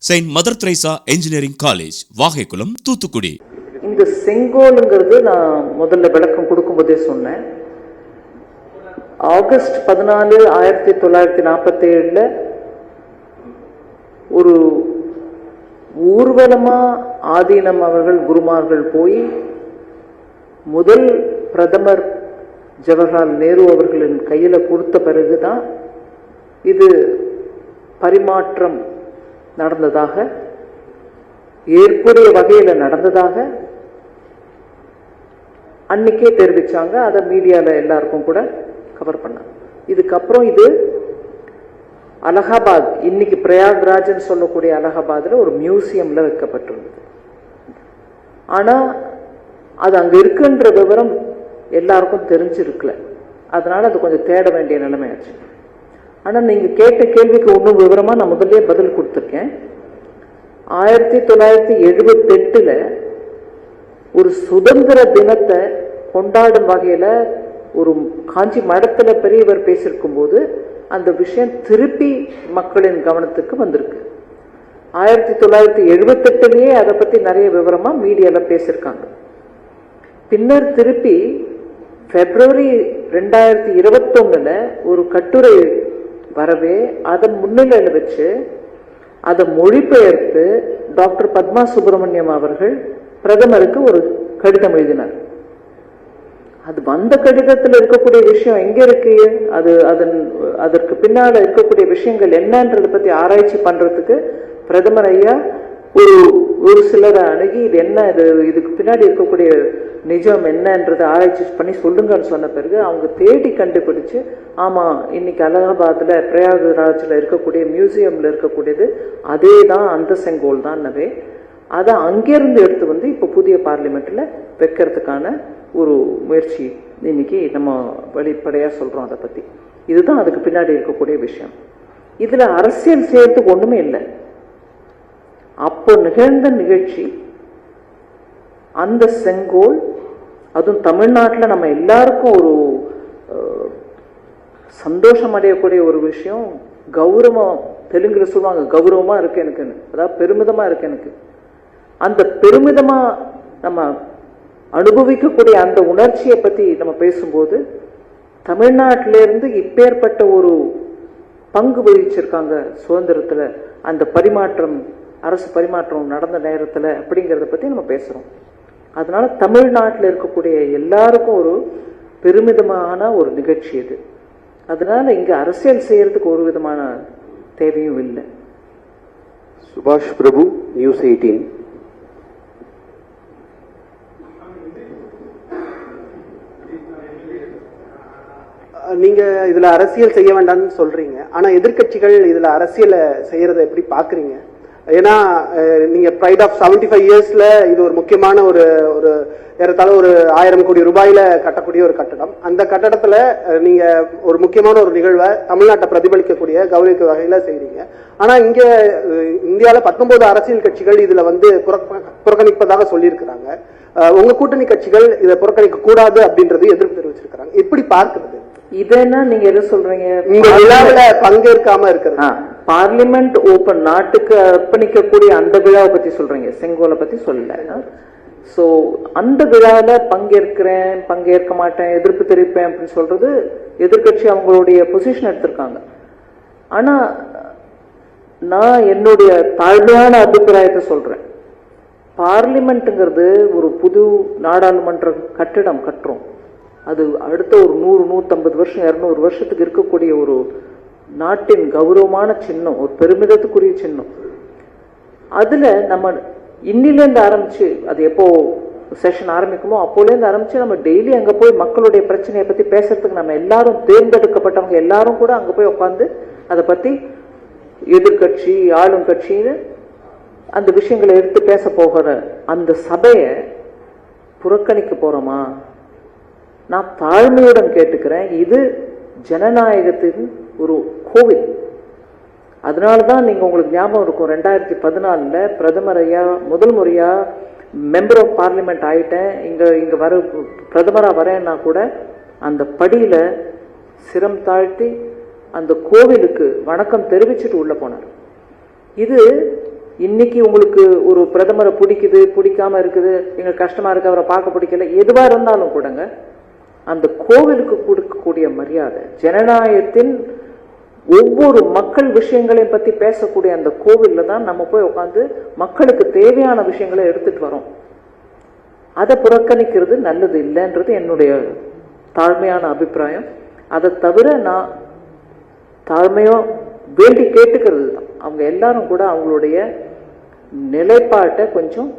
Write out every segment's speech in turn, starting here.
Saint Mother Teresa Engineering College, Vagaikulam, Thoothukudi. இந்த செங்கோலுங்கிறது நான் முதல்ல விளக்கம் கொடுக்கும்போதே சொன்னேன். ஆகஸ்ட் 14, 1947 ஒரு ஊர்வலமா ஆதீனம் அவர்கள் குருமார்கள் போய் முதல் பிரதமர் ஜவஹர்லால் நேரு அவர்களின் கையில கொடுத்த பிறகுதான் இது பரிமாற்றம் நடந்ததாக, ஏற்புடைய வகையில நடந்ததாக அன்னைக்கே தெரிவிச்சாங்க. அதை மீடியால எல்லாருக்கும் கூட கவர் பண்ணாங்க. இதுக்கப்புறம் இது அலகாபாத், இன்னைக்கு பிரயாக்ராஜ்னு சொல்லக்கூடிய அலகாபாத்ல ஒரு மியூசியம்ல வைக்கப்பட்டிருந்தது. ஆனா அது அங்க இருக்குன்ற விவரம் எல்லாருக்கும் தெரிஞ்சிருக்கல. அதனால அது கொஞ்சம் தேட வேண்டிய நிலைமையாச்சு. ஆனா நீங்க கேட்ட கேள்விக்கு இன்னும் விவரமா நான் முதல்ல பதில் கொடுத்திருக்கேன். 1978 ஒரு சுதந்திர தினத்தை கொண்டாடும் வகையில ஒரு காஞ்சி மடத்துல பெரியவர் பேசியிருக்கும் போது அந்த விஷயம் திருப்பி மக்களின் கவனத்துக்கு வந்திருக்கு. 1978 அதை பத்தி நிறைய விவரமா மீடியால பேசியிருக்காங்க. பின்னர் திருப்பி பிப்ரவரி 2021 ஒரு கட்டுரை வரவே அதை முன்னிலையில வச்சு அதை மொழிபெயர்த்து டாக்டர் பத்மா சுப்பிரமணியம் அவர்கள் பிரதமருக்கு ஒரு கடிதம் எழுதினார். அது வந்த கடிதத்தில் இருக்கக்கூடிய விஷயம் எங்க இருக்கு, அதற்கு பின்னால இருக்கக்கூடிய விஷயங்கள் என்னன்றதை பத்தி ஆராய்ச்சி பண்றதுக்கு பிரதமர் ஐயா ஒரு சிலரை அணுகி இது என்ன, இதுக்கு பின்னாடி இருக்கக்கூடிய நிஜம் என்னன்றதை ஆராய்ச்சி பண்ணி சொல்லுங்கன்னு சொன்ன பிறகு அவங்க தேடி கண்டுபிடிச்சு, ஆமா இன்னைக்கு அலகாபாத்ல பிரயாக்ராஜ்ல இருக்கக்கூடிய மியூசியம்ல இருக்கக்கூடியது அதே தான், அந்த செங்கோல் தான். அதை அங்கிருந்து எடுத்து வந்து இப்ப புதிய பார்லிமெண்ட்ல வைக்கிறதுக்கான ஒரு முயற்சி இன்னைக்கு நம்ம வெளிப்படையா சொல்றோம். அதை பத்தி இதுதான் அதுக்கு பின்னாடி இருக்கக்கூடிய விஷயம். இதுல அரசியல் செய்யறதுக்கு ஒண்ணுமே இல்லை. அப்போ நிகழ்ந்த நிகழ்ச்சி, அந்த செங்கோல், அதுவும் தமிழ்நாட்டில் நம்ம எல்லாருக்கும் ஒரு சந்தோஷம் அடையக்கூடிய ஒரு விஷயம். கௌரவம், தெலுங்குல சொல்லுவாங்க கௌரவமா இருக்கு எனக்கு, அதாவது பெருமிதமா இருக்கு எனக்கு. அந்த பெருமிதமா நம்ம அனுபவிக்கக்கூடிய அந்த உணர்ச்சியை பத்தி நம்ம பேசும்போது, தமிழ்நாட்டிலிருந்து இப்பேற்பட்ட ஒரு பங்கு வகிச்சிருக்காங்க சுதந்திரத்துல, அந்த பரிமாற்றம், அரசு பரிமாற்றம் நடந்த நேரத்துல அப்படிங்கிறத பத்தி நம்ம பேசுறோம். அதனால தமிழ்நாட்டில் இருக்கக்கூடிய எல்லாருக்கும் ஒரு பெருமிதமான ஒரு நிகழ்ச்சி இது. அதனால இங்க அரசியல் செய்யறதுக்கு ஒரு விதமான தேவையும் இல்லை. சுபாஷ் பிரபு, நியூஸ் 18. நீங்க இதுல அரசியல் செய்ய வேண்டாம்னு சொல்றீங்க, ஆனா எதிர்கட்சிகள் இதுல அரசியலை செய்யறதை எப்படி பாக்குறீங்க? ஏன்னா நீங்க பிரைட் ஆஃப் 75 இயர்ஸ்ல இது ஒரு முக்கியமான ஒரு ஏறத்தாழ ஒரு 1000 கோடி ரூபாயில கட்டக்கூடிய ஒரு கட்டடம். அந்த கட்டடத்துல நீங்க ஒரு முக்கியமான ஒரு நிகழ்வை தமிழ்நாட்டை பிரதிபலிக்கக்கூடிய கௌரவிக்க வகையில செய்றீங்க. ஆனா இங்க இந்தியாவில 19 அரசியல் கட்சிகள் இதுல வந்து புறக்கணிப்பதாக சொல்லியிருக்கிறாங்க. உங்க கூட்டணி கட்சிகள் இதை புறக்கணிக்க கூடாது அப்படின்றது எதிர்ப்பு தெரிவிச்சிருக்கிறாங்க. எப்படி பார்க்கிறது இதென்னா? நீங்க எது சொல்றீங்க? இந்த விழாவில பங்கேற்காம இருக்கிறது. பார்லிமெண்ட் ஓபன், நாட்டுக்கு அர்ப்பணிக்கக்கூடிய அந்த விழாவை பத்தி சொல்றீங்க, செங்கோலை பத்தி சொல்லல. சோ அந்த விழாவில பங்கேற்கிறேன், பங்கேற்க மாட்டேன், எதிர்ப்பு தெரிவிப்பேன் அப்படின்னு சொல்றது எதிர்கட்சி அவங்களுடைய பொசிஷன் எடுத்திருக்காங்க. ஆனா நான் என்னுடைய தாழ்மையான அபிப்பிராயத்தை சொல்றேன். பார்லிமெண்ட்ங்கிறது ஒரு புது நாடாளுமன்ற கட்டிடம் கட்டுறோம். அது அடுத்த ஒரு 100, 150 வருஷம், 200 வருஷத்துக்கு இருக்கக்கூடிய ஒரு நாட்டின் கௌரவமான சின்னம், ஒரு பெருமிதத்துக்குரிய சின்னம். அதுல நம்ம இன்னிலேருந்து ஆரம்பிச்சு, அது எப்போ செஷன் ஆரம்பிக்குமோ அப்போலேருந்து ஆரம்பிச்சு நம்ம டெய்லி அங்க போய் மக்களுடைய பிரச்சனையை பத்தி பேசுறதுக்கு நம்ம எல்லாரும், தேர்ந்தெடுக்கப்பட்டவங்க எல்லாரும் கூட அங்க போய் உட்காந்து அதை பத்தி எதிர்கட்சி ஆளும் கட்சின்னு அந்த விஷயங்களை எடுத்து பேச போகிற அந்த சபையை புறக்கணிக்க போறோமா? நான் தாழ்மையுடன் கேட்டுக்கிறேன். இது ஜனநாயகத்தின் ஒரு கோவில். அதனாலதான் நீங்க உங்களுக்கு ஞாபகம் இருக்கும், 2014 பிரதமர் ஐயா முதல் முறையா மெம்பர் ஆஃப் பார்லிமெண்ட் ஆயிட்டேன், இங்க வர பிரதமரா வரேன்னா கூட அந்த படியில சிரம் தாழ்த்தி அந்த கோவிலுக்கு வணக்கம் தெரிவிச்சுட்டு உள்ள போனார். இது இன்னைக்கு உங்களுக்கு ஒரு பிரதமரை பிடிக்குது, பிடிக்காம இருக்குது, எங்க கஷ்டமா இருக்கு, அவரை பார்க்க பிடிக்கல, எதுவா இருந்தாலும் கூடங்க அந்த கோவிலுக்கு கொடுக்கக்கூடிய மரியாதை, ஜனநாயகத்தின் ஒவ்வொரு மக்கள் விஷயங்களையும் பத்தி பேசக்கூடிய அந்த கோவில்ல தான் நம்ம போய் உட்காந்து மக்களுக்கு தேவையான விஷயங்களை எடுத்துட்டு வரோம். அதை புறக்கணிக்கிறது நல்லது இல்லைன்றது என்னுடைய தாழ்மையான அபிப்பிராயம். அதை தவிர நான் தாழ்மையோ வேண்டி கேட்டுக்கிறது தான், அவங்க எல்லாரும் கூட அவங்களுடைய நிலைப்பாட்டை கொஞ்சம்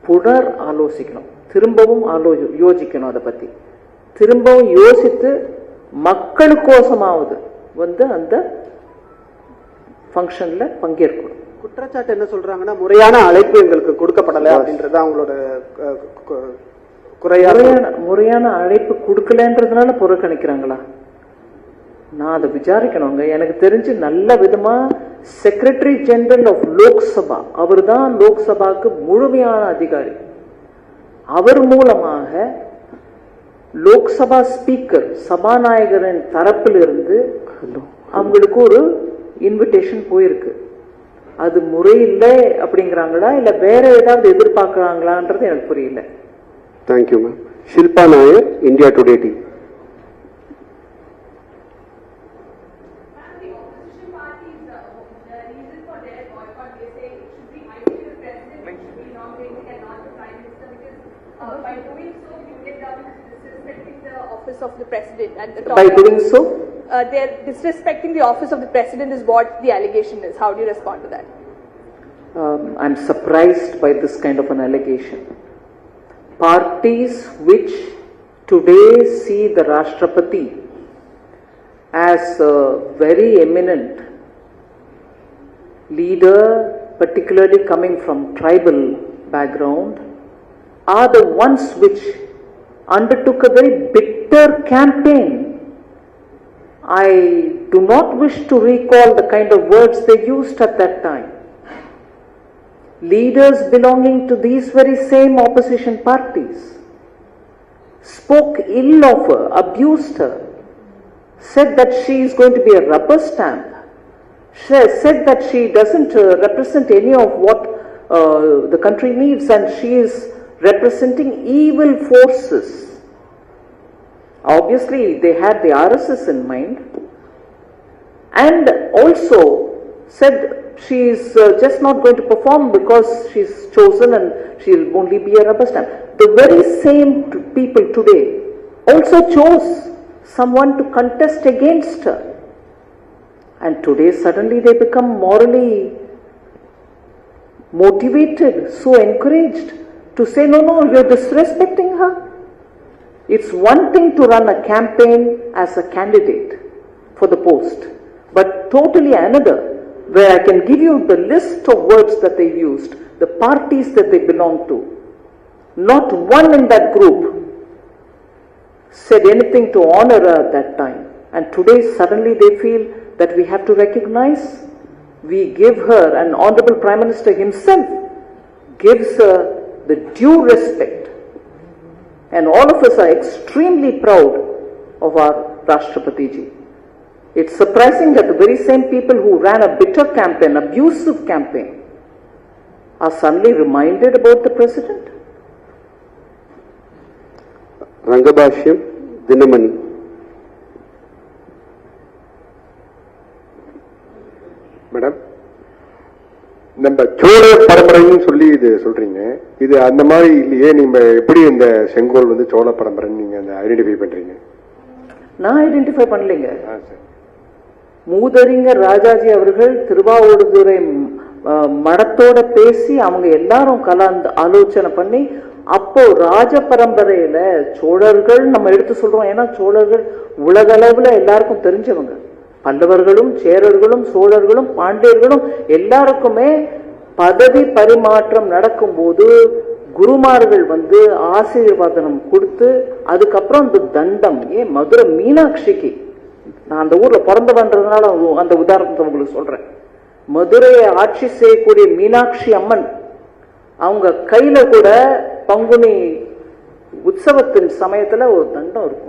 புனர் ஆலோசிக்கணும், திரும்பவும் யோசிக்கணும், அதை பத்தி திரும்பவும் யோசித்து மக்களுக்கோசமாவது அந்த ஃபங்க்ஷன்ல பங்கேற்கணும். குற்றச்சாட்டு என்ன சொல்றாங்கன்னா, முறையான அழைப்பு எங்களுக்கு கொடுக்கப்படலை அப்படின்றது அவங்களோட முறையான அழைப்பு கொடுக்கலன்றதுனால புறக்கணிக்கிறாங்களா? நான் அதை விசாரிக்கணுங்க. எனக்கு தெரிஞ்சு நல்ல விதமா செக்ரட்டரி ஜெனரல் ஆஃப் லோக்சபா, அவர் தான் லோக்சபாக்கு முழுமையான அதிகாரி, அவர் மூலமாக லோக்சபா ஸ்பீக்கர் சபாநாயகரின் தரப்பிலிருந்து அவங்களுக்கு ஒரு இன்விடேஷன் போயிருக்கு. அது முறையில்லை அப்படிங்கிறாங்களா இல்ல வேற ஏதாவது எதிர்பார்க்கறாங்களான்றது எனக்கு புரியல. Thank you ma'am. Shilpa Nair, India today TV. Of the president and the by doing so they are disrespecting the office of the president is what the allegation is. How do you respond to that? I'm surprised by this kind of an allegation. Parties which today see the Rashtrapati as a very eminent leader, particularly coming from tribal background, are the ones which undertook a very bitter campaign. I do not wish to recall the kind of words they used at that time. Leaders belonging to these very same opposition parties spoke ill of her, abused her, said that she is going to be a rubber stamp, said that she doesn't represent any of what the country needs and she is representing evil forces. Obviously, they had the RSS in mind, and also said she is just not going to perform because she is chosen and she will only be a rubber stamp. The very same people today also chose someone to contest against her, and today suddenly they become morally motivated, so encouraged to say, no, you're disrespecting her. It's one thing to run a campaign as a candidate for the post, but totally another, where I can give you the list of words that they used, the parties that they belong to. Not one in that group said anything to honor her at that time. And today suddenly they feel that we have to recognize, we give her, and Honorable Prime Minister himself gives her the due respect. And all of us are extremely proud of our Rashtrapati ji. It's surprising that the very same people who ran a bitter campaign, abusive campaign, are suddenly reminded about the president. Rangabhashyam, Dinamani. Madam, நம்ம சோழ பரம்பரைன்னு சொல்லி இது சொல்றீங்க, இது அந்த மாதிரி இல்லையே. நீங்க எப்படி இந்த செங்கோல் சோழ பரம்பரைன்னு நீங்க ஐடென்டிஃபை பண்றீங்க? நான் ஐடென்டிஃபை பண்ணலைங்க. மூதறிஞர் ராஜாஜி அவர்கள் திருவாவூடுதுறை மடத்தோட பேசி அவங்க எல்லாரும் கலந்து ஆலோசனை பண்ணி, அப்போ ராஜ பரம்பரையில சோழர்கள் நம்ம எடுத்து சொல்றோம். ஏன்னா சோழர்கள் உலக அளவுல எல்லாருக்கும் தெரிஞ்சவங்க. பல்லவர்களும் சேரர்களும் சோழர்களும் பாண்டியர்களும் எல்லாருக்குமே பதவி பரிமாற்றம் நடக்கும் போது குருமார்கள் ஆசீர்வாதம் கொடுத்து, அதுக்கப்புறம் அந்த தண்டம், மதுரை மீனாட்சிக்கு, நான் அந்த ஊர்ல பிறந்தவன்றதுனால அந்த உதாரணத்தை உங்களுக்கு சொல்றேன். மதுரையை ஆட்சி செய்யக்கூடிய மீனாட்சி அம்மன் அவங்க கையில கூட பங்குனி உற்சவத்தின் சமயத்துல ஒரு தண்டம் இருக்கும்,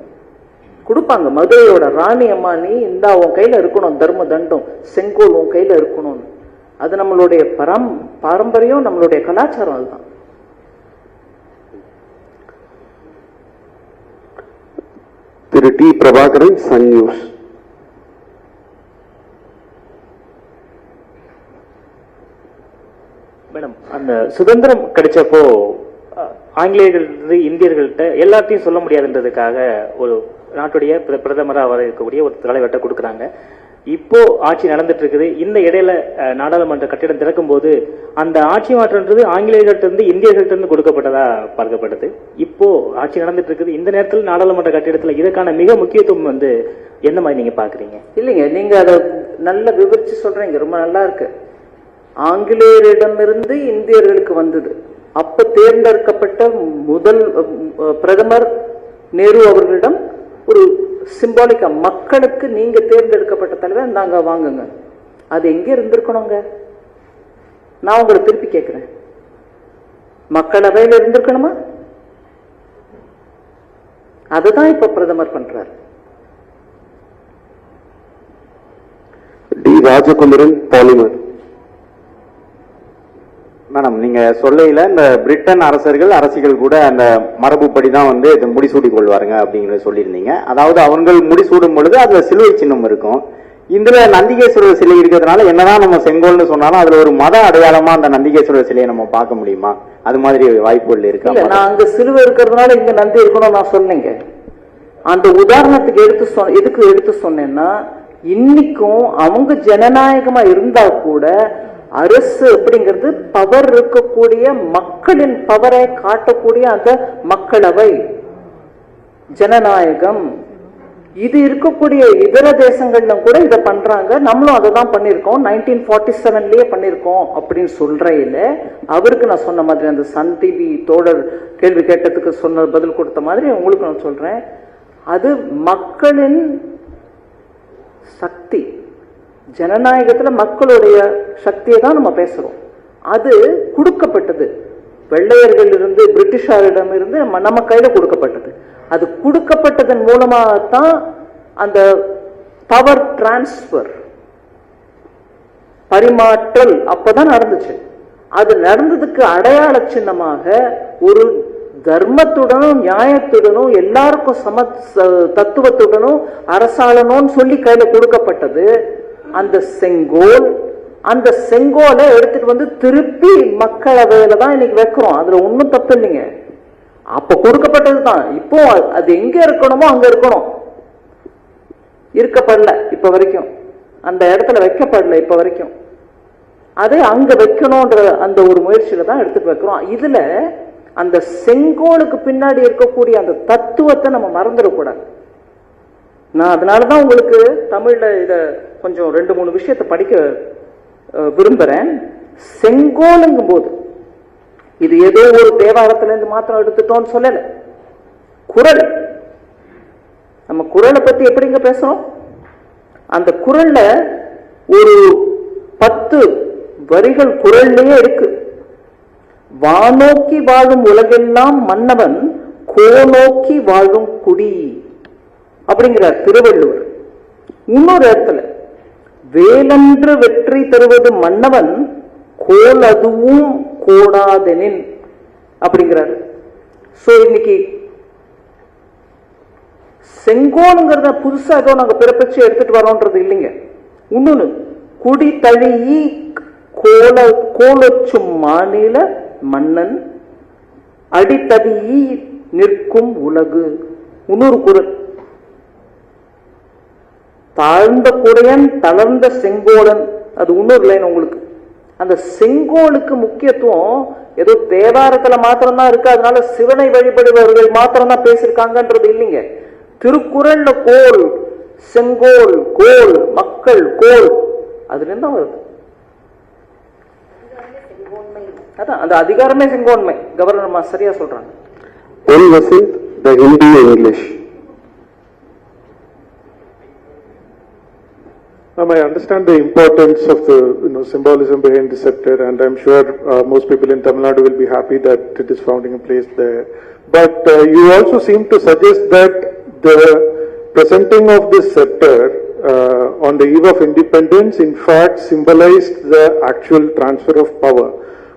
கொடுப்பாங்க. மதுரையோட ராணி அம்மா, நீ இந்த உன் கையில இருக்கணும், தர்ம தண்டம் செங்கோல் உன் கையில இருக்கணும்னு. அது நம்மளுடைய பாரம்பரியம், நம்மளுடைய கலாச்சாரம். அதுதான். திரு T Prabhakaran, Sun News. Madam, அந்த சுதந்திரம் கிடைச்சப்போ ஆங்கிலேயர்கள் இந்தியர்கள்ட்ட எல்லாத்தையும் சொல்ல முடியாதுன்றதுக்காக ஒரு நாட்டுடைய பிரதமராக வர இருக்கக்கூடிய ஒரு தலைவர்கிட்ட கொடுக்குறாங்க. இப்போ ஆட்சி நடந்துட்டு இருக்குது. இந்த இடையில நாடாளுமன்ற கட்டிடம் திறக்கும் போது அந்த ஆட்சி மாற்றம்ன்றது ஆங்கிலேயர்கள்ட்ட இருந்து இந்தியர்கள்ட்ட இருந்து கொடுக்கப்பட்டதா பார்க்கப்பட்டது. இப்போ ஆட்சி நடந்துட்டு இருக்குது. இந்த நேரத்தில் நாடாளுமன்ற கட்டிடத்துல இதற்கான மிக முக்கியத்துவம் எந்த மாதிரி நீங்க பாக்குறீங்க? இல்லைங்க, நீங்க அதை நல்ல விவரிச்சு சொல்றீங்க, ரொம்ப நல்லா இருக்கு. ஆங்கிலேயரிடமிருந்து இந்தியர்களுக்கு வந்தது. அப்ப தேர்ந்தெடுக்கப்பட்ட முதல் பிரதமர் நேரு அவர்களிடம் ஒரு சிம்பாலிக்கா மக்களுக்கு நீங்க தேர்ந்தெடுக்கப்பட்ட தலைவர் நாங்க வாங்குங்க. அது எங்க இருந்திருக்கணுங்க? நான் உங்களை திருப்பி கேட்கிறேன், மக்களவையில் இருந்திருக்கணுமா? அதுதான் இப்ப பிரதமர் பண்றாரு. D Rajakumaran, polymer. மேடம், நீங்க சொல்லையில இந்த பிரிட்டன் அரசிகள் கூட அந்த மரபுப்படி தான் இதை முடிசூடி கொள்வாருங்க அப்படிங்கறத சொல்லியிருந்தீங்க. அதாவது அவர்கள் முடிசூடும் பொழுது அதுல சிலுவை சின்னம் இருக்கும். இதுல நந்திகேஸ்வரர் சிலை இருக்கிறதுனால என்னதான் நம்ம செங்கோல்னு சொன்னாலும் அதுல ஒரு மத அடையாளமா அந்த நந்திகேஸ்வரர் சிலையை நம்ம பார்க்க முடியுமா? அது மாதிரி வாய்ப்புகள் இருக்கா? நான் அங்க சிலுவை இருக்கிறதுனால இங்க நந்தி இருக்கணும் நான் சொன்னீங்க. அந்த உதாரணத்துக்கு எதுக்கு எடுத்து சொன்னேன்னா, இன்னைக்கும் அவங்க ஜனநாயகமா இருந்தா கூட அரசு அப்படிங்கிறது பவர் இருக்கக்கூடிய மக்களின் பவரை காட்டக்கூடிய அந்த மக்களவை ஜனநாயகம். இது இருக்கக்கூடிய இதர தேசங்கள்ல கூட இதை பண்றாங்க. நம்மளும் அதை தான் பண்ணிருக்கோம், 1947லயே பண்ணிருக்கோம் அப்படின்னு சொல்றையில அவருக்கு நான் சொன்ன மாதிரி அந்த சன் டிவி தோழர் கேள்வி கேட்டதுக்கு சொன்ன பதில் கொடுத்த மாதிரி உங்களுக்கு நான் சொல்றேன், அது மக்களின் சக்தி. ஜனநாயகத்துல மக்களுடைய சக்தியை தான் நம்ம பேசுறோம். அது கொடுக்கப்பட்டது வெள்ளையர்கள் இருந்து பிரிட்டிஷாரிடம் இருந்து நம்ம கையில கொடுக்கப்பட்டது. அது கொடுக்கப்பட்டதன் மூலமாகத்தான் அந்த பவர் டிரான்ஸ்பர், பரிமாற்றல் அப்பதான் நடந்துச்சு. அது நடந்ததுக்கு அடையாள சின்னமாக ஒரு தர்மத்துடனும் நியாயத்துடனும் எல்லாருக்கும் தத்துவத்துடனும் அரசாளனும் சொல்லி கையில கொடுக்கப்பட்டது அந்த செங்கோல். அந்த செங்கோலை எடுத்துட்டு திருப்பி மக்களவையில தான் இன்னைக்கு வைக்கிறோம். அதுல ஒன்னும் தப்பு இல்லைங்க. அப்ப கொடுக்கப்பட்டதுதான். இப்போ அது எங்க இருக்கணுமோ அங்க இருக்கணும். இருக்கப்படல இப்ப வரைக்கும், அந்த இடத்துல வைக்கப்படல இப்ப வரைக்கும். அதை அங்க வைக்கணும்ன்ற அந்த ஒரு முயற்சியில தான் எடுத்துட்டு வைக்கிறோம். இதுல அந்த செங்கோலுக்கு பின்னாடி இருக்கக்கூடிய அந்த தத்துவத்தை நம்ம மறந்துடக்கூடாது. நான் அதனாலதான் உங்களுக்கு தமிழ்ல இத கொஞ்சம் 2-3 விஷயத்தை படிக்க விரும்புறேன். செங்கோலுங்கும் போது இது ஏதோ ஒரு தேவாரத்துல இருந்து மாத்திரம் எடுத்துட்டோம்னு சொல்லல. குறள், நம்ம குறளை பத்தி எப்படிங்க பேசுறோம்? அந்த குறள்ல ஒரு 10 வரிகள் குறள்லயே இருக்கு. வானோக்கி வாழும் உலகெல்லாம் மன்னவன் கோநோக்கி வாழும் குடி அப்படிங்கிறார் திருவள்ளுவர். இன்னொரு இடத்துல வேலன்று வெற்றி தருவது மன்னவன் கோல் அதுவும் கோடாதெனின் அப்படிங்கிறாரு. சோ இன்னைக்கு செங்கோலுங்கிறத புதுசா ஏதோ நாங்க பிறப்பிச்சு எடுத்துட்டு வரோன்றது இல்லைங்க. இன்னொன்னு, குடி தழி கோலொச்சும் மாநில மன்னன் அடித்தடி நிற்கும் உலகு. இன்னொரு குறள், தாழ்ந்த குடையன் தளர்ந்த செங்கோலன். அது இன்னொரு லைன் உங்களுக்கு. அந்த செங்கோலுக்கு முக்கியத்துவம் ஏதோ தேவாரத்துல மாத்திரம்தான் இருக்கு, அதனால சிவனை வழிபடுபவர்கள் மாத்திரம்தான் பேசியிருக்காங்கன்றது இல்லைங்க. திருக்குறள்ல கோல், செங்கோல், கோல், மக்கள், கோல், அதுல இருந்தா வருது. அதான் அந்த அதிகாரமே செங்கோன்மை. கவர்னர் சரியா சொல்றாங்க. The Hindi English. I understand the importance of the symbolism behind the scepter, and I'm sure most people in Tamil Nadu will be happy that it is found in place there. But you also seem to suggest that the presenting of this scepter on the eve of independence, in fact, symbolized the actual transfer of power.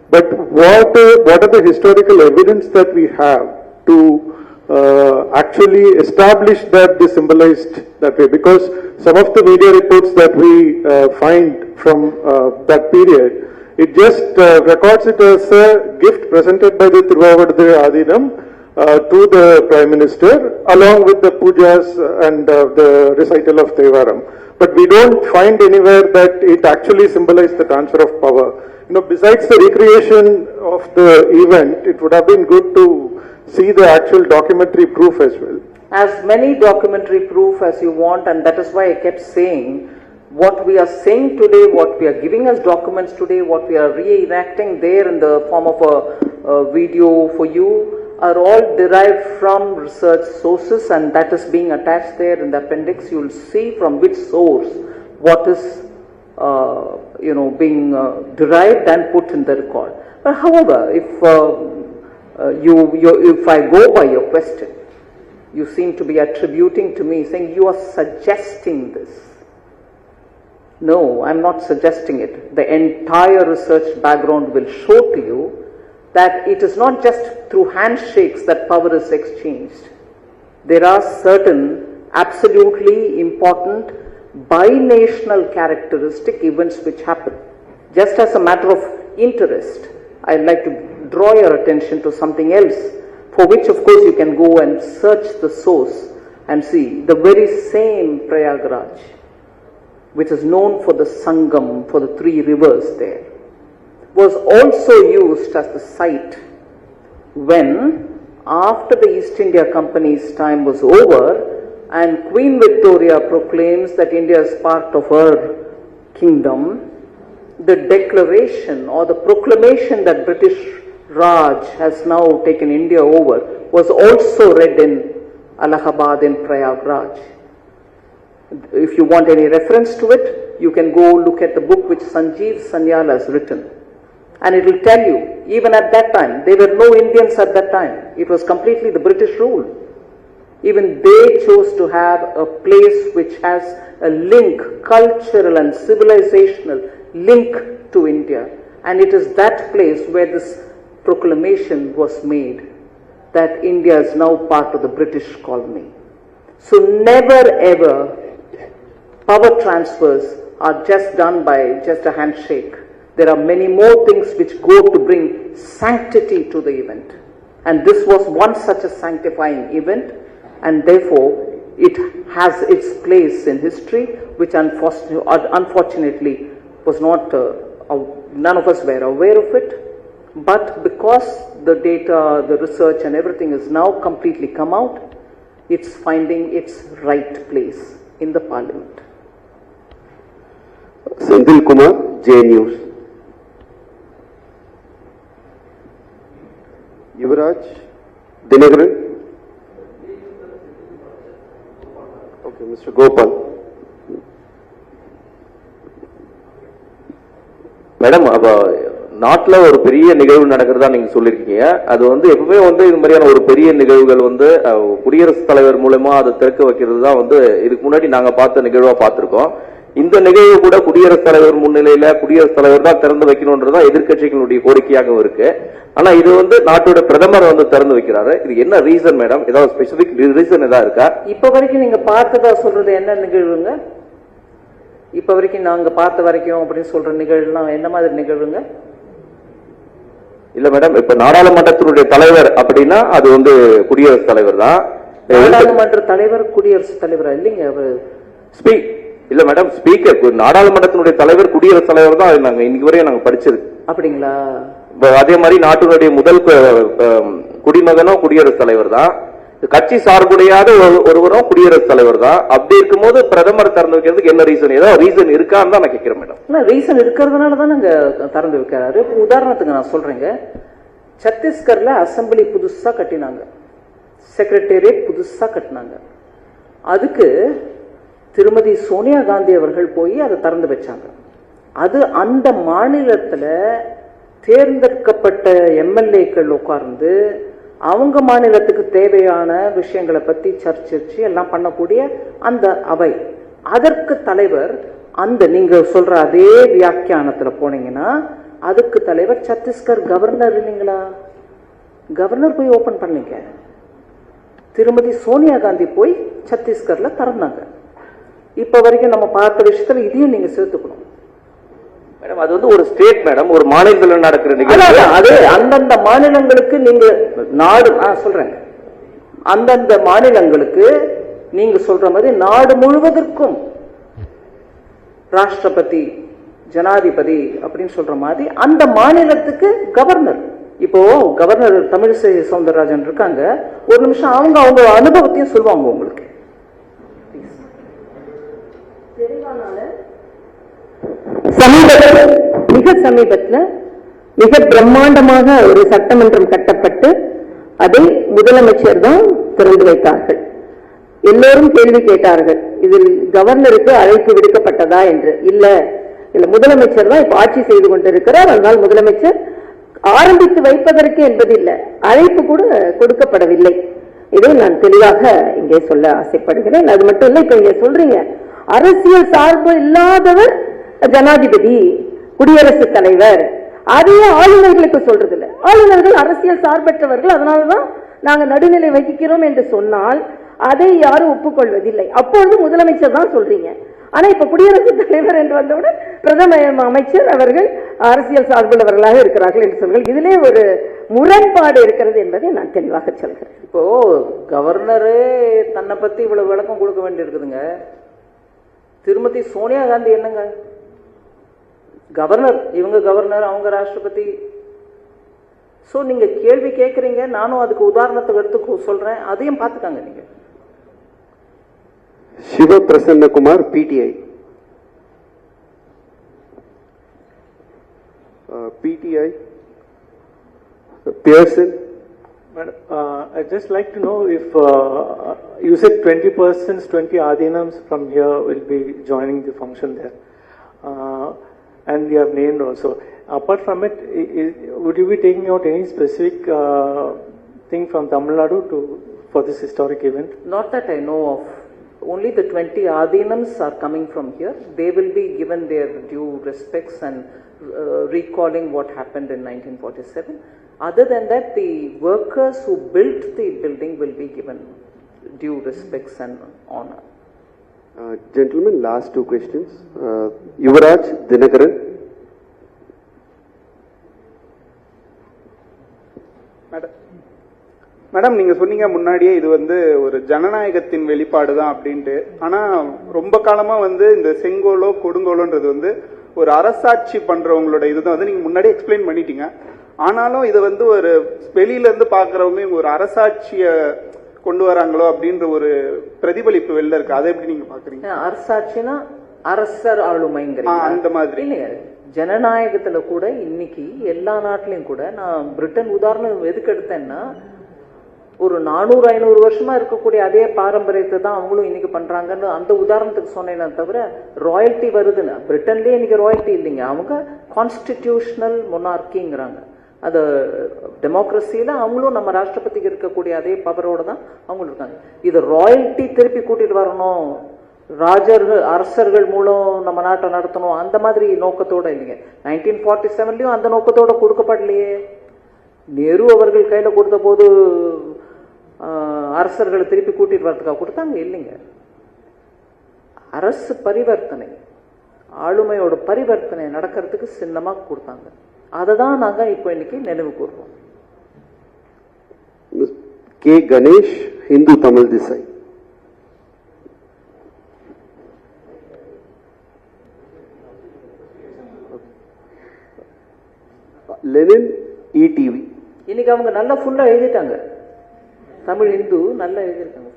But what are the historical evidence that we have to actually establish that they symbolized that way? Because some of the media reports that we find from that period, it just records it as a gift presented by the Thiruvavaduthurai Adinam to the Prime Minister, along with the pujas and the recital of Devaram. But we don't find anywhere that it actually symbolized the transfer of power. Besides the recreation of the event, it would have been good to see the actual documentary proof as well. As many documentary proof as you want, and that is why I kept saying, what we are saying today, what we are giving as documents today, what we are reenacting there in the form of a video for you, are all derived from research sources, and that is being attached there in the appendix. You will see from which source what is being derived and put in the record. But however, if I go by your question, you seem to be attributing to me, saying you are suggesting this. No, I'm not suggesting it. The entire research background will show to you that it is not just through handshakes that power is exchanged. There are certain absolutely important binational characteristic events which happen. Just as a matter of interest, I'd like to draw your attention to something else, for which of course you can go and search the source and see. The very same Prayagraj, which is known for the Sangam, for the three rivers there, was also used as the site when, after the East India Company's time was over, and Queen Victoria proclaims that India is part of her kingdom, the declaration or the proclamation that British Raj has now taken India over was also read in Allahabad in Prayagraj. If you want any reference to it, you can go look at the book which Sanjeev Sanyal has written. And it will tell you, even at that time, there were no Indians at that time. It was completely the British rule. Even they chose to have a place which has a link, cultural and civilizational link to India. And it is that place where this proclamation was made that India is now part of the British colony. So never ever power transfers are just done by just a handshake. There are many more things which go to bring sanctity to the event. And this was one such a sanctifying event, and therefore it has its place in history, which unfortunately was not, none of us were aware of it. But because the data, the research and everything is now completely come out, it's finding its right place in the parliament. Senthil Kumar, J News. Yuvraj, Dinagaran. Okay, Mr. Gopal. Madam, அப்ப நாட்டில் ஒரு பெரிய நிகழ்வு நடக்கிறதா நீங்க சொல்லியிருக்கீங்க. அது எப்பவுமே இது மாதிரியான ஒரு பெரிய நிகழ்வுகள் குடியரசுத் தலைவர் மூலமா அதை திறக்க வைக்கிறது தான் இதுக்கு முன்னாடி நாங்க பார்த்த நிகழ்வா பார்த்திருக்கோம். இந்த நிகழ்வு கூட குடியரசுத் தலைவர் முன்னிலையில குடியரசுத் தலைவர் தான் திறந்து வைக்கணும்ன்றதான் எதிர்கட்சிகளுடைய கோரிக்கையாகவும் இருக்கு. ஆனா இது நாட்டோட பிரதமர் திறந்து வைக்கிறாரு. இது என்ன ரீசன் மேடம்? ஏதாவது ஸ்பெசிபிக் ரீசன் ஏதாவது இருக்கா? இப்ப வரைக்கும் நீங்க பார்த்ததா சொல்றது என்ன நிகழ்வுங்க? இப்ப வரைக்கும் நாங்க பார்த்த வரைக்கும் அப்படின்னு சொல்ற நிகழ்வுலாம் என்ன மாதிரி நிகழ்வுங்க? இல்ல மேடம், இப்ப நாடாளுமன்றத்தினுடைய தலைவர் அப்படின்னா அது குடியரசுத் தலைவர் தான். நாடாளுமன்ற தலைவர் குடியரசுத் தலைவரா? இல்லைங்க, அவர் இல்ல மேடம், ஸ்பீக்கர். நாடாளுமன்றத்தினுடைய தலைவர் குடியரசுத் தலைவர் தான் நாங்க இன்னைக்கு வரையும் நாங்க படிச்சது. அப்படிங்களா? அதே மாதிரி நாட்டினுடைய முதல் குடிமகனும் குடியரசுத் தலைவர் தான். கட்சி சார்புடையாத ஒருவரும் குடியரசுத் தலைவர் தான். அப்படி இருக்கும்போது பிரதமர் திறந்து வைக்கிறதுக்கு என்ன ரீசன்? ஏதாவது ரீசன் இருக்கான்னு தான் நான் கேட்கிறேன் மேடம். ரீசன் இருக்கிறதுனால தான் நாங்க திறந்து வைக்கிறாரு. உதாரணத்துக்கு நான் சொல்றேங்க, சத்தீஸ்கர்ல அசம்பிளி புதுசா கட்டினாங்க, செக்ரட்டேரியட் புதுசா கட்டினாங்க. அதுக்கு திருமதி சோனியா காந்தி அவர்கள் போய் அதை திறந்து வச்சாங்க. அது அந்த மாநிலத்தில் தேர்ந்தெடுக்கப்பட்ட எம்எல்ஏக்கள் உட்கார்ந்து அவங்க மாநிலத்துக்கு தேவையான விஷயங்களை பத்தி சர்ச்சிச்சு எல்லாம் பண்ணக்கூடிய அந்த அவை. அதற்கு தலைவர் அந்த நீங்க சொல்ற அதே வியாக்கியானத்துல போனீங்கன்னா அதுக்கு தலைவர் சத்தீஸ்கர் கவர்னர் இல்லைங்களா? கவர்னர் போய் ஓபன் பண்ணீங்க. திருமதி சோனியா காந்தி போய் சத்தீஸ்கர்ல திறந்தாங்க. இப்ப வரைக்கும் நம்ம பார்த்த விஷயத்துல இதையும் நீங்க சேர்த்துக்கணும் மேடம். அது வந்து ஒரு ஸ்டேட் மேடம், ஒரு மாநிலத்தில் நடக்கிற நிகழ்ச்சி. அது அந்தந்த மாநிலங்களுக்கு நீங்க நாடு சொல்றேன், அந்தந்த மாநிலங்களுக்கு நீங்க சொல்ற மாதிரி நாடு முழுவதற்கும் ராஷ்டிரபதி ஜனாதிபதி அப்படின்னு சொல்ற மாதிரி அந்த மாநிலத்துக்கு கவர்னர். இப்போ கவர்னர் தமிழிசை சவுந்தரராஜன் இருக்காங்க, ஒரு நிமிஷம் அவங்க அவங்க அனுபவத்தையும் சொல்லுவாங்க உங்களுக்கு. மிக சமீபத்தில் மிக பிரம்மாண்டமாக ஒரு சட்டமன்றம் கட்டப்பட்டு அதை முதலமைச்சர் தான் திறந்து வைத்தார்கள். எல்லோரும் கேள்வி கேட்டார்கள், இதில் கவர்னருக்கு அழைப்பு விடுக்கப்பட்டதா என்று. இல்ல முதலமைச்சர் தான் இப்ப ஆட்சி செய்து கொண்டிருக்கிறார், அதனால் முதலமைச்சர் ஆரம்பித்து வைப்பதற்கு என்பது இல்லை, அழைப்பு கூட கொடுக்கப்படவில்லை. இதை நான் தெளிவாக இங்கே சொல்ல ஆசைப்படுகிறேன். அது மட்டும் இல்ல, இப்ப இங்க சொல்றீங்க அரசியல் சார்பு இல்லாதவர் ஜனாதிபதி குடியரசுத் தலைவர், அதையே ஆளுநர்களுக்கு சொல்றது இல்லை. ஆளுநர்கள் அரசியல் சார்பற்றவர்கள், அதனாலதான் நாங்க நடுநிலை வகிக்கிறோம் என்று சொன்னால் அதை யாரும் ஒப்புக்கொள்வதில்லை. அப்பொழுது முதலமைச்சர் தான் சொல்றீங்க. ஆனா இப்ப குடியரசுத் தலைவர் என்று வந்தவுடன் பிரதம அமைச்சர் அவர்கள் அரசியல் சார்புள்ளவர்களாக இருக்கிறார்கள் என்று சொல்கிறார்கள். இதிலே ஒரு முரண்பாடு இருக்கிறது என்பதை நான் தெளிவாக சொல்கிறேன். இப்போ கவர்னரே தன்னை பத்தி இவ்வளவு விளக்கம் கொடுக்க வேண்டி இருக்குதுங்க. திருமதி சோனியா காந்தி என்னங்க கவர்னர், இவங்க கவர்னர், அவங்க ராஷ்டிரபதி. சோ நீங்க கேள்வி கேட்கறீங்க, நானும் அதுக்கு உதாரணத்தை எடுத்து சொல்றேன், அதையும் பார்த்துக்காங்க நீங்க. Shiva Prasanna Kumar, PTI. PTI. Pearson. Madam, I'd just like to know if you said 20 persons, 20 Adinams from here will be joining the function there. And you have named also. Apart from it, would you be taking out any specific thing from Tamil Nadu for this historic event? Not that I know of. Only the 20 Adinams are coming from here. They will be given their due respects and recalling what happened in 1947. Other than that, the workers who built the building will be given due respects and honor. Gentlemen, last two questions. Yuvraj Dinakaran. Madam, நீங்க சொன்னீங்க முன்னாடியே இது வந்து ஒரு ஜனநாயகத்தின் வெளிப்பாடு தான் அப்படின்ட்டு. ஆனா ரொம்ப காலமா வந்து இந்த செங்கோலோ கொடுங்கோலோன்றது வந்து ஒரு அரசாட்சி பண்றவங்களோட இதுதான் வந்து நீங்க முன்னாடி எக்ஸ்பிளைன் பண்ணிட்டீங்க. ஆனாலும் இது வந்து ஒரு வெளியில இருந்து பாக்குறவங்க ஒரு அரசாட்சிய கொண்டு வராங்களோ அப்படின்ற ஒரு பிரதிபலிப்பு வெளில இருக்கு. அதை எப்படி நீங்க பாக்குறீங்க? அரசாட்சினா அரசர் ஆளுமைங்கிறீங்க அந்த மாதிரி இல்லையா? ஜனநாயகத்துல கூட இன்னைக்கு எல்லா நாட்டிலையும் கூட, நான் பிரிட்டன் உதாரணம் எதுக்கு எடுத்தேன்னா, ஒரு 400-500 வருஷமா இருக்கக்கூடிய அதே பாரம்பரியத்தை தான் அவங்களும் இன்னைக்கு பண்றாங்கன்னு அந்த உதாரணத்துக்கு சொன்னேன்னா தவிர, ராயல்டி வருதுன்னு பிரிட்டன்லயே இன்னைக்கு ராயல்டி இல்லைங்க, அவங்க கான்ஸ்டிடியூஷனல் மொனார்கிங்கிறாங்க. அது டெமோக்ரஸியில அவங்களும் நம்ம ராஷ்டிரபதிக்கு இருக்கக்கூடிய அதே பவரோட தான் அவங்களும் இருக்காங்க. இது ராயல்டி திருப்பி கூட்டிட்டு வரணும், ராஜர்கள் அரசர்கள் மூலம் நம்ம நாட்டை நடத்தணும், அந்த மாதிரி நோக்கத்தோட இல்லைங்க. 1947லயும் அந்த நோக்கத்தோட கொடுக்கப்படலையே. நேரு அவர்கள் கையில கொடுத்த போது அரசர்களை திருப்பி கூட்டிட்டு வரதுக்காக கொடுத்தாங்க இல்லைங்க. அரசு பரிவர்த்தனை, ஆளுமையோட பரிவர்த்தனை நடக்கிறதுக்கு சின்னமா கொடுத்தாங்க. அதை தான் நாங்க இப்போ இன்னைக்கு நினைவு கூறுறோம். K. Ganesh, Hindu Tamil Disai. Lenin, ETV. இன்னைக்கு அவங்க நல்லா ஃபுல்லா எழுதிட்டாங்க, தமிழ் இந்து நல்லா எழுதியிருக்காங்க.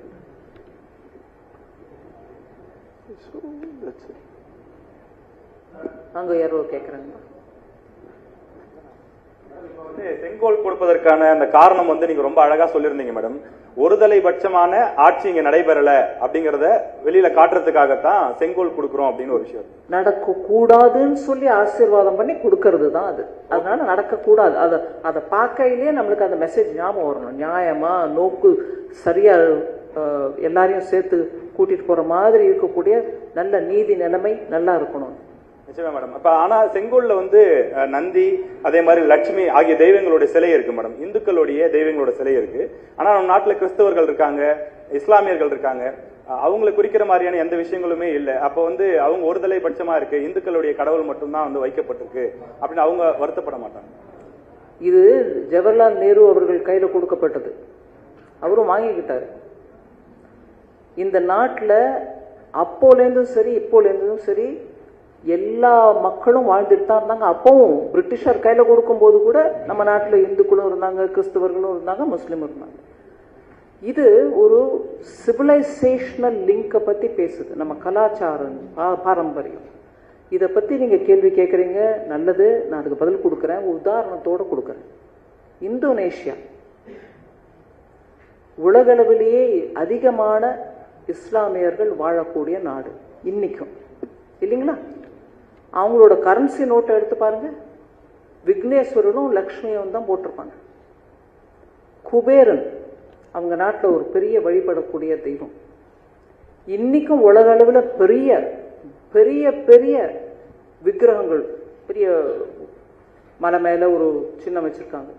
அங்க யாரோ கேட்கறாங்க. செங்கோல் கொடுப்பதற்கான அந்த காரணம் வந்து நீங்க ரொம்ப அழகா சொல்லியிருந்தீங்க மேடம். ஒருதலை பட்சமான ஆட்சி இங்க நடைபெறல அப்படிங்கறத வெளியில காட்டுறதுக்காகத்தான் செங்கோல் கொடுக்கிறோம் அப்படின்னு ஒரு விஷயம். நடக்க கூடாதுன்னு சொல்லி ஆசீர்வாதம் பண்ணி கொடுக்கறது தான் அது. அதனால நடக்க கூடாது, அதை பார்க்கையிலேயே நம்மளுக்கு அந்த மெசேஜ் ஞாபகம் வரணும். நியாயமா நோக்கு சரியா எல்லாரையும் சேர்த்து கூட்டிட்டு போற மாதிரி இருக்கக்கூடிய நல்ல நீதி நிலைமை நல்லா இருக்கணும். நிச்சயமா மேடம். அப்ப ஆனா செங்கோல்ல வந்து நந்தி அதே மாதிரி லட்சுமி ஆகிய தெய்வங்களுடைய சிலை இருக்கு மேடம். இந்துக்களுடைய தெய்வங்களோட சிலை இருக்கு. ஆனா நம்ம நாட்டுல கிறிஸ்தவர்கள் இருக்காங்க, இஸ்லாமியர்கள் இருக்காங்க. அவங்களை குறிக்கிற மாதிரியான எந்த விஷயங்களுமே இல்லை. அப்ப வந்து அவங்க ஒருதலை பட்சமா இருக்கு, இந்துக்களுடைய கடவுள் மட்டும்தான் வந்து வைக்கப்பட்டிருக்கு அப்படின்னு அவங்க வருத்தப்பட மாட்டாங்க. இது ஜவஹர்லால் நேரு அவர்கள் கையில கொடுக்கப்பட்டது, அவரும் வாங்கிக்கிட்டாரு. இந்த நாட்டில் அப்போலேருந்தும் சரி இப்போலேருந்தும் சரி எல்லா மக்களும் வாழ்ந்துட்டு தான் இருந்தாங்க. அப்பவும் பிரிட்டிஷார் கையில கொடுக்கும் போது கூட நம்ம நாட்டில் இந்துக்களும் இருந்தாங்க, கிறிஸ்தவர்களும் இருந்தாங்க, முஸ்லீமும் இருந்தாங்க. இது ஒரு சிவிலைசேஷனல் லிங்கை பத்தி பேசுது, நம்ம கலாச்சாரம் பாரம்பரியம். இதை பத்தி நீங்க கேள்வி கேட்குறீங்க, நல்லது, நான் அதுக்கு பதில் கொடுக்குறேன். உதாரணத்தோடு கொடுக்குறேன். இந்தோனேஷியா உலகளவிலேயே அதிகமான இஸ்லாமியர்கள் வாழக்கூடிய நாடு இன்னைக்கும், இல்லைங்களா? அவங்களோட கரன்சி நோட்டை எடுத்து பாருங்க, விக்னேஸ்வரனும் லக்ஷ்மியும் தான் போட்டிருப்பாங்க. குபேரன் அவங்க நாட்டில் ஒரு பெரிய வழிபடக்கூடிய தெய்வம். இன்னைக்கும் உலக அளவில் பெரிய பெரிய பெரிய விக்கிரகங்கள், பெரிய மலை மேல ஒரு சின்னம் வச்சிருக்காங்க.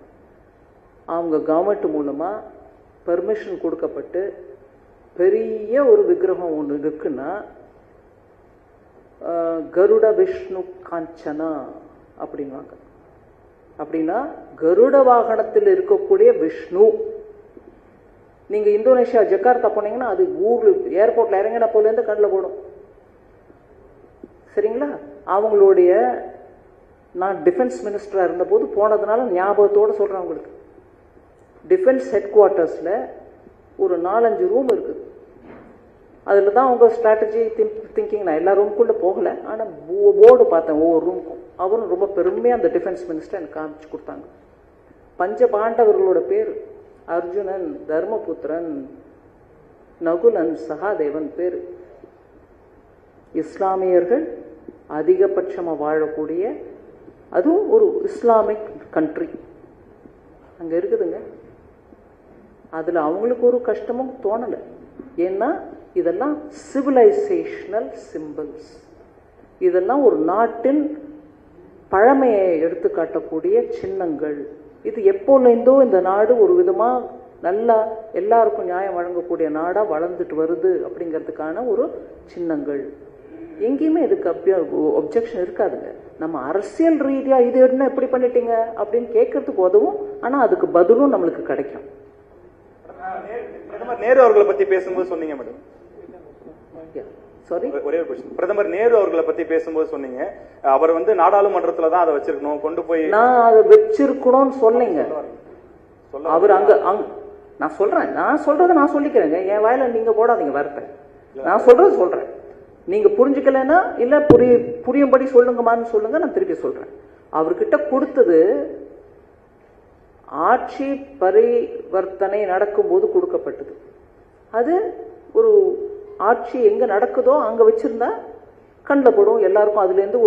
அவங்க கவர்மெண்ட் மூலமா பெர்மிஷன் கொடுக்கப்பட்டு பெரிய ஒரு விக்கிரகம் ஒன்று இருக்குன்னா கருட விஷ்ணு காஞ்சனா அப்படின்வாங்க. அப்படின்னா கருட வாகனத்தில் இருக்கக்கூடிய விஷ்ணு. நீங்க இந்தோனேஷியா ஜகார்த்தா போனீங்கன்னா அது ஊர்ல ஏர்போர்ட்ல இறங்கின போலேருந்து கண்ணில் போடும், சரிங்களா? அவங்களுடைய, நான் டிஃபென்ஸ் மினிஸ்டரா இருந்த போது போனதுனால ஞாபகத்தோடு சொல்றேன் உங்களுக்கு. டிஃபென்ஸ் ஹெட் குவார்ட்டர்ஸ்ல ஒரு 4-5 ரூம் இருக்குது. அதில் தான் அவங்க ஸ்ட்ராட்டஜி திங்கிங். நான் எல்லா ரூமுக்குள்ள போகல, ஆனால் போர்டு பார்த்தேன் ஒவ்வொரு ரூமுக்கும். அவரும் ரொம்ப பெருமையாக அந்த டிஃபென்ஸ் மினிஸ்டர் எனக்கு காமிச்சு கொடுத்தாங்க. பஞ்ச பாண்டவர்களோட பேர் அர்ஜுனன், தர்மபுத்திரன், நகுலன், சகாதேவன் பேர். இஸ்லாமியர்கள் அதிகபட்சமாக வாழக்கூடிய, அதுவும் ஒரு இஸ்லாமிக் கண்ட்ரி அங்கே இருக்குதுங்க. அதில் அவங்களுக்கு ஒரு கஷ்டமும் தோணலை. ஏன்னா இதெல்லாம் சிவிலைசேஷனல் சிம்பிள்ஸ். இதெல்லாம் ஒரு நாட்டின் பழமையை எடுத்து காட்டக்கூடிய சின்னங்கள். இது எப்போலேருந்தோ இந்த நாடு ஒரு விதமாக நல்லா எல்லாருக்கும் நியாயம் வழங்கக்கூடிய நாடாக வளர்ந்துட்டு வருது அப்படிங்கிறதுக்கான ஒரு சின்னங்கள். எங்கேயுமே இதுக்கு ஒப்ஜெக்ஷன் இருக்காதுங்க. நம்ம அரசியல் ரீதியாக இது என்ன எப்படி பண்ணிட்டீங்க அப்படின்னு கேட்கறதுக்கு உதவும், ஆனால் அதுக்கு பதிலும் நம்மளுக்கு கிடைக்கும். பிரதமர் நேரு அவர்களை பத்தி பேசும்போது சொன்னீங்க மேடம், சாரி, ஒரே ஒரு கொஸ்டின். பிரதமர் நேரு அவர்களை பத்தி பேசும்போது சொன்னீங்க, அவர் வந்து நாடாளுமன்றத்துல தான் அதை வச்சிருக்கணும், கொண்டு போய் நான் அதை வச்சிருக்கணும்னு சொன்னீங்க. அவர் அங்க நான் சொல்றேன், நான் சொல்றதை நான் சொல்லிக்கிறேங்க. என் வாயில நீங்க போடாதீங்க வார்த்தை. நான் சொல்றது சொல்றேன். நீங்க புரிஞ்சுக்கலன்னா இல்ல புரியும்படி சொல்லுங்கம்மான்னு சொல்லுங்க, நான் திருப்பி சொல்றேன். அவர்கிட்ட கொடுத்தது ஆட்சி பரிவர்த்தனை நடக்கும்போது கொடுக்கப்பட்டது. அது ஒரு ஆட்சி எங்க நடக்குதோ அங்க வச்சிருந்தா கண்ணில் படும் எல்லாருக்கும். அதுல இருந்து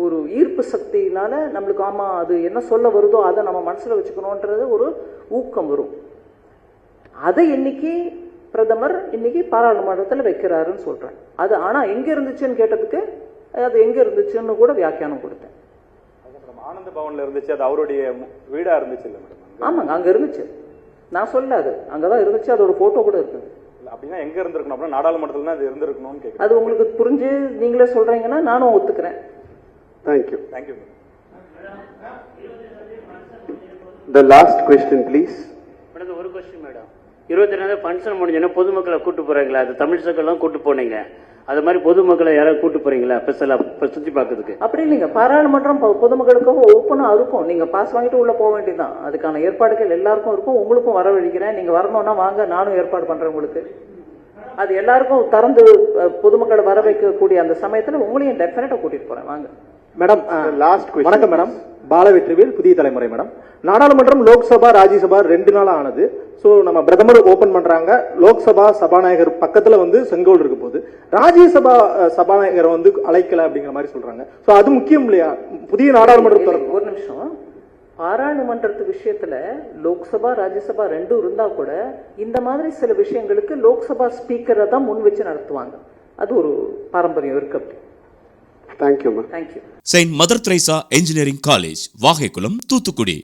ஒரு ஈர்ப்பு சக்தியினால நம்மளுக்கு ஆமா அது என்ன சொல்ல வருதோ அதை நம்ம மனசுல வச்சுக்கணும்ன்றது ஒரு ஊக்கம் வரும். அதை இன்னைக்கு பிரதமர் இன்னைக்கு பாராளுமன்றத்தில் வைக்கிறாருன்னு சொல்றேன். அது ஆனா எங்க இருந்துச்சுன்னு கேட்டதுக்கு அது எங்க இருந்துச்சுன்னு கூட வியாக்கியானம் கொடுத்தேன். ஆனந்த பவன்ல இருந்துச்சு, அது அவருடைய வீடா இருந்துச்சு இல்ல மேடம்? ஆமாங்க, அங்க இருந்துச்சு. நான் சொல்ல அது அங்கதான் இருந்துச்சு. அதோட போட்டோ கூட இருக்கு. அப்படின்னா எங்க இருந்திருக்கணும்? அப்படின்னா நாடாளுமன்றத்துல அது இருந்திருக்கணும்னு கேட்குறேன். அது உங்களுக்கு புரிஞ்சு நீங்களே சொல்றீங்கன்னா நானும் ஒத்துக்கிறேன். Thank you. Thank you. The last question please. Madam ஒரு கொஸ்டின் மேடம். 22 ஃபங்க்ஷன் முடிஞ்சோன்னா பொதுமக்களை கூட்டு போறீங்களா? அது தமிழ் சங்கெல்லாம் கூட்டு போனீங்க, அது மாதிரி பொதுமக்களை யாராவது கூட்டு போறீங்களா ஸ்பெஷலா சுத்தி பார்க்கறதுக்கு? அப்படி இல்லைங்க, பாராளுமன்றம் பொதுமக்களுக்கும் ஓப்பனா இருக்கும். நீங்க பாஸ் வாங்கிட்டு உள்ள போக வேண்டியதுதான். அதுக்கான ஏற்பாடுகள் எல்லாருக்கும் இருக்கும். உங்களுக்கும் வரவழைக்கிறேன். நீங்க வரணும்னா வாங்க, நானும் ஏற்பாடு பண்றேன் உங்களுக்கு. அது எல்லாருக்கும் திறந்து பொதுமக்களை வர வைக்கக்கூடிய அந்த சமயத்துல உங்களையும் டெஃபினட்டா கூட்டிட்டு போறேன், வாங்க. மேடம் வணக்கம் மேடம். பாலவெற்றிவேல், புதிய தலைமுறை. மேடம், நாடாளுமன்றம் லோக்சபா ராஜ்யசபா 2 நாள் ஆனது. சோ நம்ம பிரதமர் ஓபன் பண்றாங்க, லோக்சபா சபாநாயகர் பக்கத்துல வந்து செங்கோல் இருக்க போது, ராஜ்யசபா சபாநாயகர் வந்து அழைக்கல அப்படிங்கிற மாதிரி சொல்றாங்க. சோ அது முக்கியம் இல்லையா புதிய நாடாளுமன்றம்? ஒரு நிமிஷம். பாராளுமன்றத்து விஷயத்துல லோக்சபா ராஜ்யசபா 2 இருந்தா கூட இந்த மாதிரி சில விஷயங்களுக்கு லோக்சபா ஸ்பீக்கரை தான் முன் வச்சு நடத்துவாங்க. அது ஒரு பாரம்பரியம் இருக்கு. அப்படி. Thank you ma'am. Thank you. Saint Mother Teresa Engineering College, Vagaikulam, Thoothukudi.